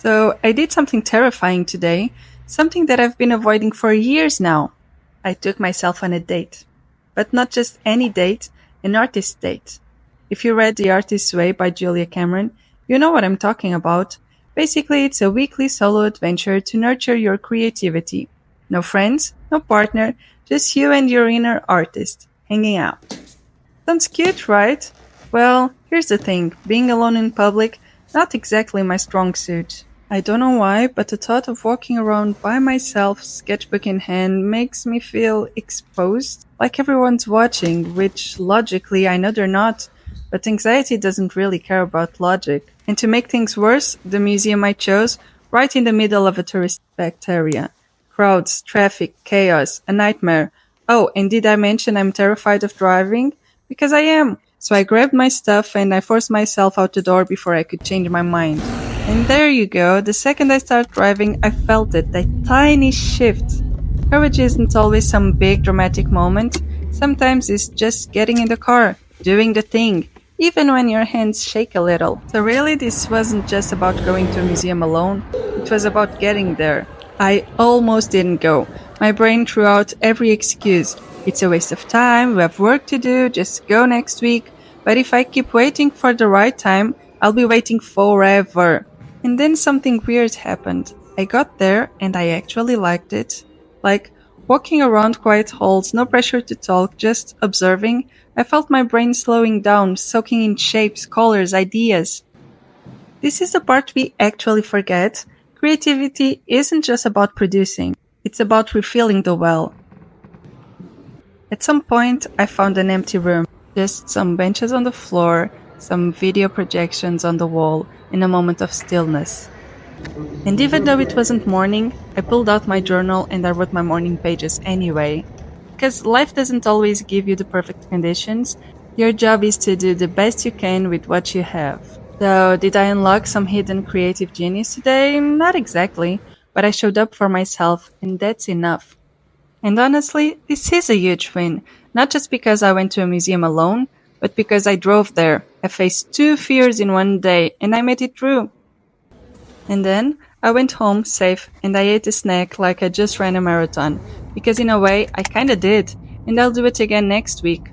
So, I did something terrifying today, something that I've been avoiding for years now. I took myself on a date. But not just any date, an artist date. If you read The Artist's Way by Julia Cameron, you know what I'm talking about. Basically, it's a weekly solo adventure to nurture your creativity. No friends, no partner, just you and your inner artist, hanging out. Sounds cute, right? Well, here's the thing, being alone in public, not exactly my strong suit. I don't know why, but the thought of walking around by myself, sketchbook in hand, makes me feel exposed, like everyone's watching, which logically I know they're not, but anxiety doesn't really care about logic. And to make things worse, the museum I chose, right in the middle of a tourist-packed area. Crowds, traffic, chaos, a nightmare. Oh, and did I mention I'm terrified of driving? Because I am. So I grabbed my stuff and I forced myself out the door before I could change my mind. And there you go, the second I start driving, I felt it, that tiny shift. Courage isn't always some big dramatic moment. Sometimes it's just getting in the car, doing the thing, even when your hands shake a little. So really, this wasn't just about going to a museum alone, it was about getting there. I almost didn't go. My brain threw out every excuse. It's a waste of time, we have work to do, just go next week. But if I keep waiting for the right time, I'll be waiting forever. And then something weird happened. I got there and I actually liked it. Like, walking around quiet halls, no pressure to talk, just observing, I felt my brain slowing down, soaking in shapes, colors, ideas. This is the part we actually forget. Creativity isn't just about producing, it's about refilling the well. At some point, I found an empty room, just some benches on the floor, some video projections on the wall, in a moment of stillness. And even though it wasn't morning, I pulled out my journal and I wrote my morning pages anyway. Because life doesn't always give you the perfect conditions, your job is to do the best you can with what you have. So, did I unlock some hidden creative genius today? Not exactly, but I showed up for myself, and that's enough. And honestly, this is a huge win, not just because I went to a museum alone, but because I drove there. I faced two fears in one day, and I made it through. And then I went home safe and I ate a snack like I just ran a marathon, because in a way I kinda did, and I'll do it again next week.